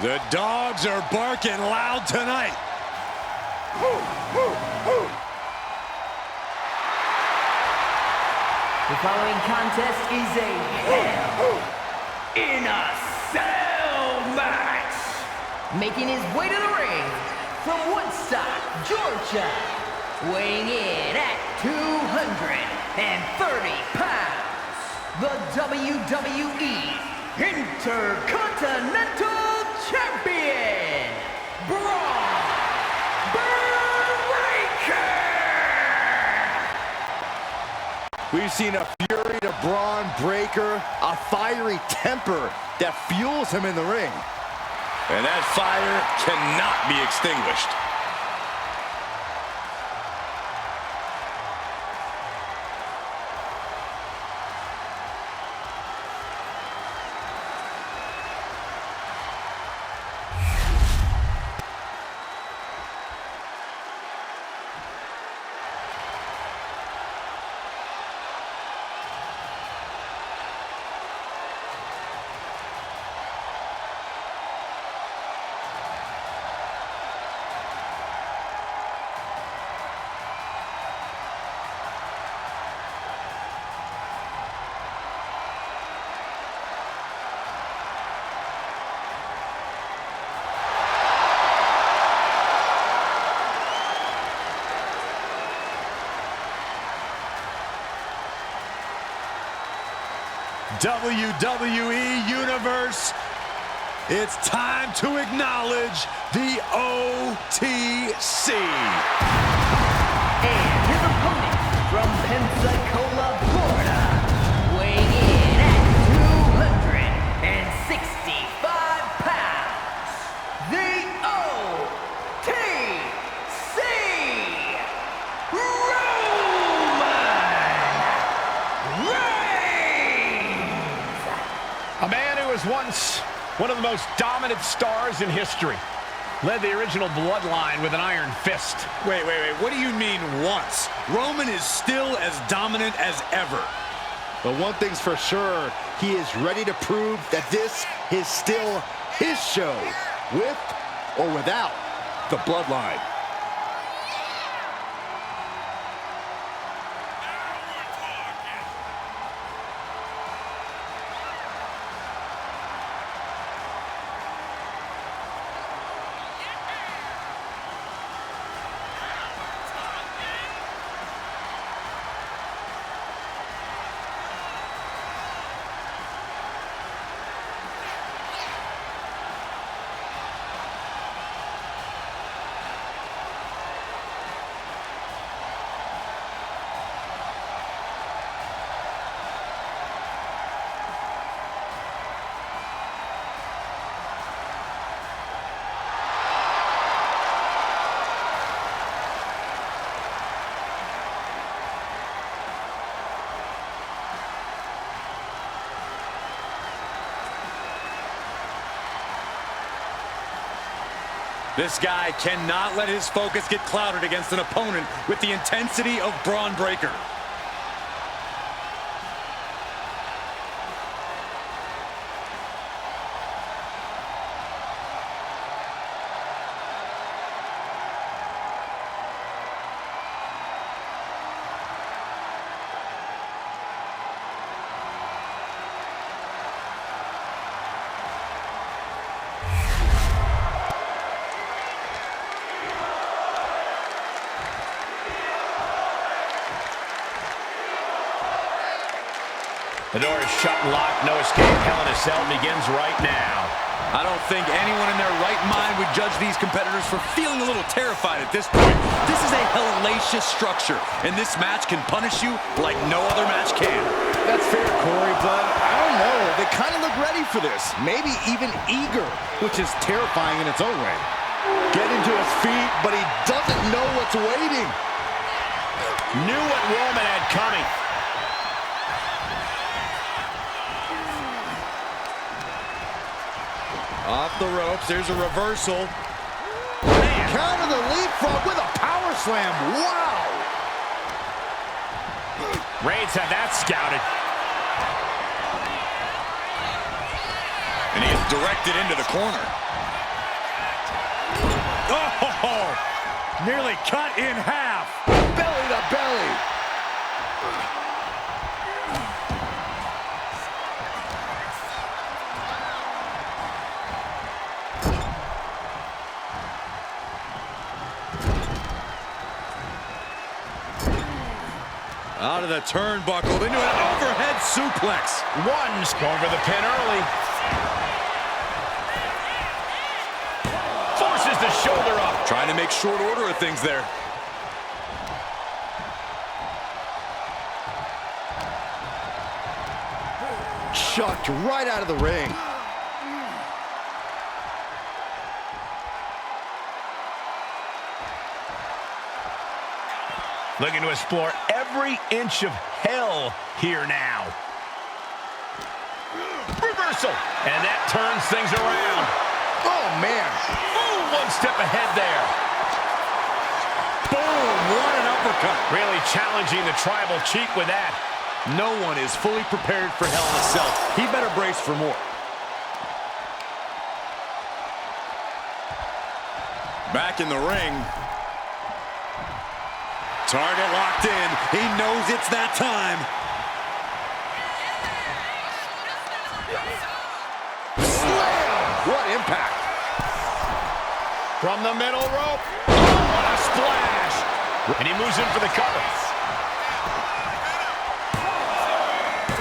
The dogs are barking loud tonight. The following contest is a Hell in a Cell match. Making his way to the ring from Woodstock, Georgia, weighing in at 230 pounds, the WWE Intercontinental Champion, Bron. We've seen a fury to Bron Breakker, a fiery temper that fuels him in the ring. And that fire cannot be extinguished. WWE Universe, it's time to acknowledge the OTC. And his opponent from Pensacola, Florida, weighing in at 265 pounds, the OTC, Roman Reigns. A man who was once one of the most dominant stars in history. Led the original bloodline with an iron fist. Wait. What do you mean once? Roman is still as dominant as ever. But one thing's for sure, he is ready to prove that this is still his show, with or without the bloodline. This guy cannot let his focus get clouded against an opponent with the intensity of Bron Breakker. The door is shut and locked. No escape. Hell in a Cell begins right now. I don't think anyone in their right mind would judge these competitors for feeling a little terrified at this point. This is a hellacious structure, and this match can punish you like no other match can. That's fair, Corey, but I don't know. They kind of look ready for this. Maybe even eager, which is terrifying in its own way. Getting to his feet, but he doesn't know what's waiting. Knew what Roman had coming. Off the ropes, there's a reversal. Man. Counter the leapfrog with a power slam. Wow! Reigns had that scouted. And he is directed into the corner. Oh, nearly cut in half. Belly to belly. Out of the turnbuckle into an overhead suplex. One's going for the pin early. Forces the shoulder up. Trying to make short order of things there. Chucked right out of the ring. Looking to explore every inch of hell here now. Reversal. And that turns things around. Oh, man. Ooh, one step ahead there. Boom, what an uppercut. Really challenging the tribal chief with that. No one is fully prepared for Hell in a Cell. He better brace for more. Back in the ring. Target locked in. He knows it's that time. Slam! What impact. From the middle rope. Oh, what a splash. And he moves in for the cover.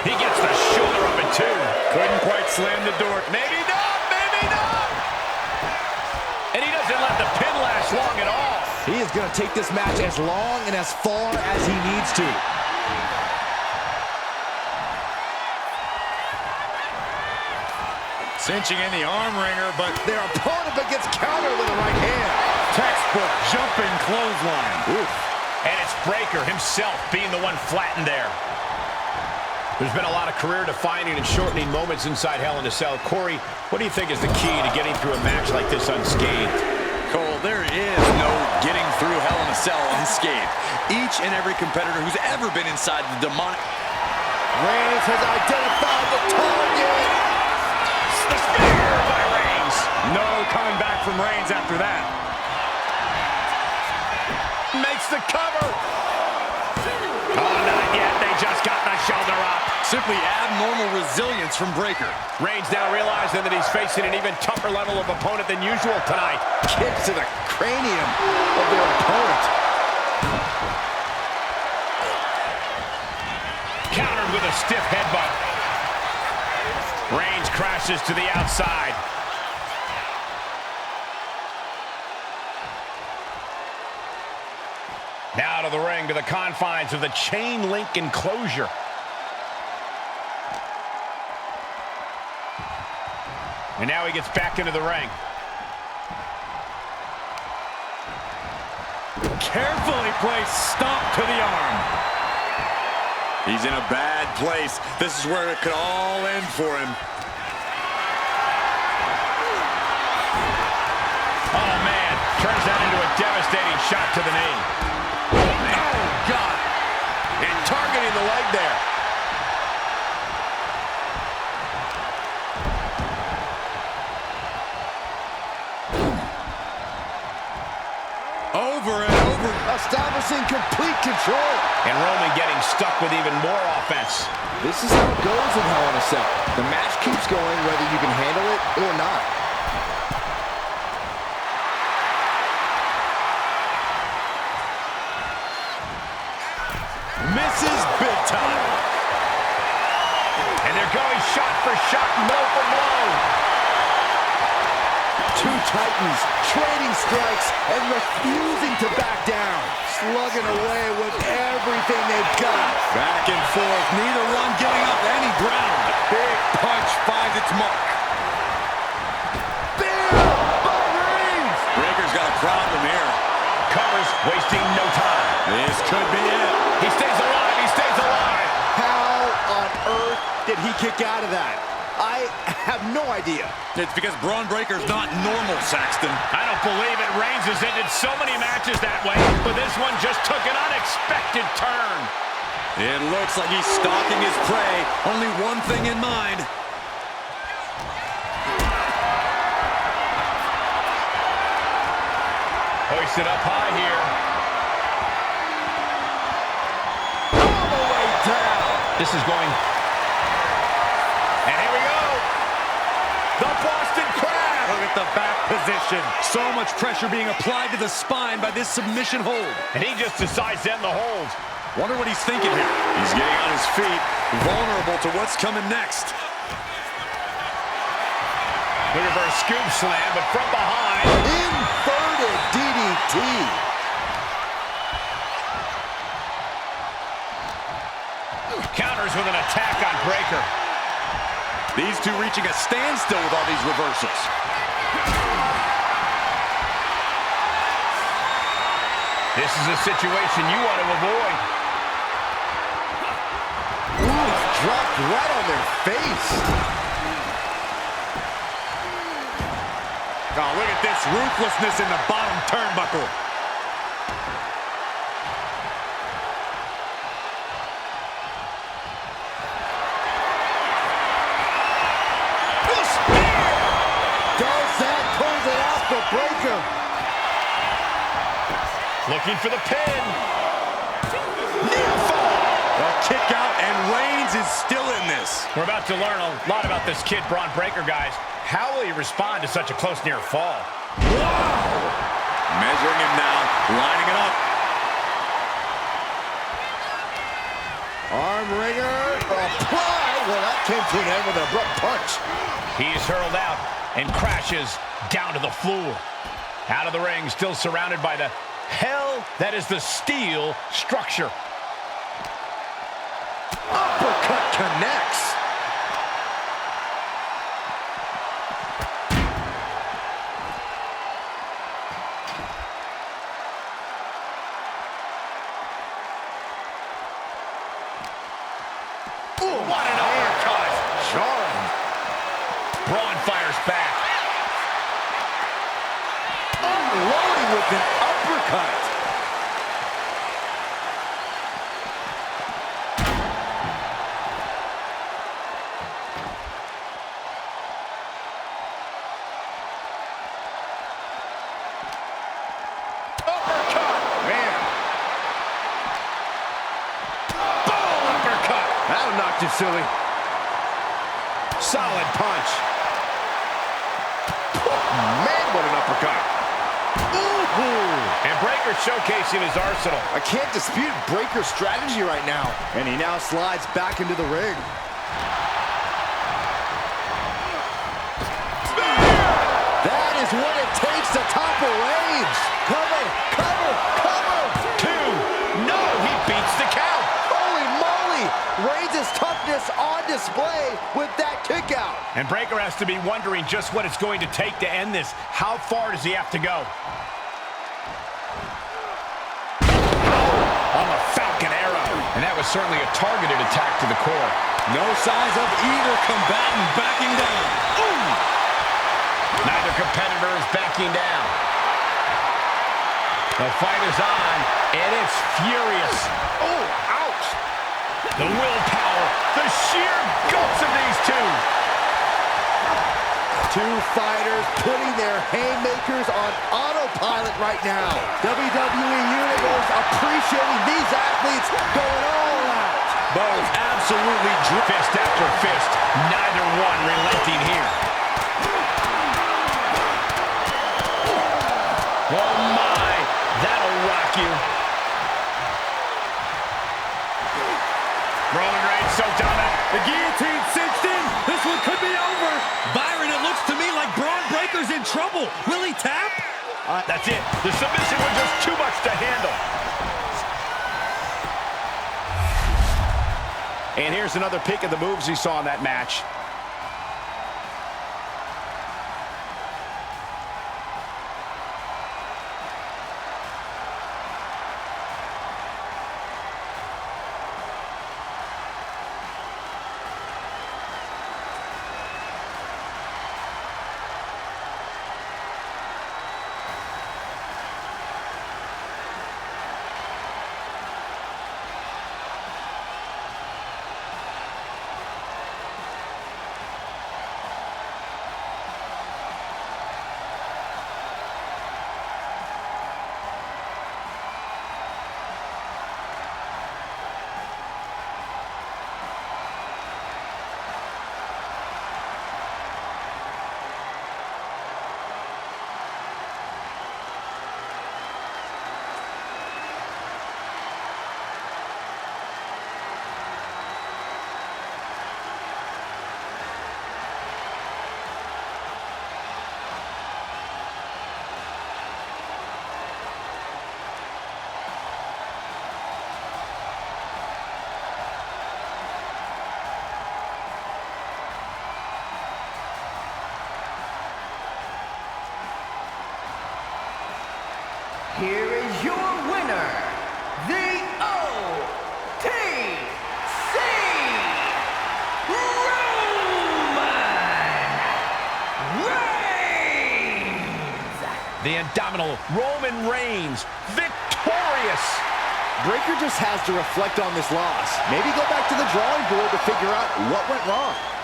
He gets the shoulder up at two. Couldn't quite slam the door. Maybe not, maybe not. And he doesn't let the pin last long at all. He is going to take this match as long and as far as he needs to. Cinching in the arm wringer, but Their opponent gets countered with a right hand. textbook jumping clothesline. Oof. And it's Breakker himself being the one flattened there. There's been a lot of career-defining and shortening moments inside Hell in a Cell. Corey, what do you think is the key to getting through a match like this unscathed? Cole, there is no getting through Hell in a Cell unscathed. Each and every competitor who's ever been inside the demonic... Reigns has identified the target. The spear by Reigns. No coming back from Reigns after that. Makes the cover. Oh, not yet. They just got the shoulder up. Simply abnormal resilience from Breakker. Reigns now realizing that he's facing an even tougher level of opponent than usual tonight. Kicks to the cranium of their opponent. Countered with a stiff headbutt. Reigns crashes to the outside. Now to the ring, to the confines of the chain link enclosure. And now he gets back into the ring. Carefully placed stomp to the arm. He's in a bad place. This is where it could all end for him. Oh, man. Turns that into a devastating shot to the knee. Oh, God. And targeting the leg there. Over and over. Establishing complete control. And Roman getting stuck with even more offense. This is how it goes in Hell in a Cell. The match keeps going whether you can handle it or not. Misses big time. And they're going shot for shot, blow for blow. Two titans trading strikes and refusing to back down. Slugging away with everything they've got. Back and forth. Neither one giving up any ground. Big punch finds its mark. Bam! By Reigns! Breaker's got a problem here. Covers, wasting no time. This could be it. He stays alive, he stays alive. How on earth did he kick out of that? I have no idea. It's because Bron Breaker's not normal, Saxton. I don't believe it. Reigns has ended so many matches that way, but this one just took an unexpected turn. It looks like he's stalking his prey. Only one thing in mind. Hoisted up high here. All the way down. This is going... And here we go. The Boston Crab. Look at the back position. So much pressure being applied to the spine by this submission hold. And he just decides to end the hold. Wonder what he's thinking here. He's getting on his feet, vulnerable to what's coming next. Looking for a scoop slam, but from behind. Inverted DDT. Counters with an attack on Breaker. These two reaching a standstill with all these reversals. This is a situation you want to avoid. Ooh, dropped right on their face. Oh, look at this ruthlessness in the bottom turnbuckle. Does that pulls it out for Breaker. Looking for the pin. A kick out, and Reigns is still in this. We're about to learn a lot about this kid, Bron Breakker, guys. How will he respond to such a close near fall? Wow! Measuring him now, lining it up. Arm wringer, apply. Well, that came to an end with an abrupt punch. He's hurled out and crashes down to the floor. Out of the ring, still surrounded by the hell that is the steel structure. Uppercut connects. Ooh, what an uppercut. Jarring. Braun fires back. Unloading with an uppercut. Uppercut. Man. Boom, uppercut. That'll knock you silly. Solid punch. Man, what an uppercut. And Breakker showcasing his arsenal. I can't dispute Breaker's strategy right now. And he now slides back into the ring. That is what it takes to topple Reigns. Cover, cover, cover. 2. No, he beats the count. Holy moly. Reigns' toughness on display with that kick out. And Breakker has to be wondering just what it's going to take to end this. How far does he have to go? On the Falcon Arrow. And that was certainly a targeted attack to the core. No signs of either combatant backing down. Ooh! Neither competitor is backing down. The fight is on, and it's furious. Oh, ouch. The willpower, the sheer guts of these two. Two fighters putting their haymakers on autopilot right now. WWE Universe appreciating these athletes going all out. Both absolutely Fist after fist, neither one relenting here. Oh my, that'll rock you. Roman Reigns so dominant. The guillotine cinched in. This one could be over. Byron, it looks to me like Bron Breakker's in trouble. Will he tap? That's it. The submission was just too much to handle. And here's another peek at the moves he saw in that match. here is your winner, the OTC Roman Reigns! The indomitable Roman Reigns, victorious! Breakker just has to reflect on this loss. Maybe go back to the drawing board to figure out what went wrong.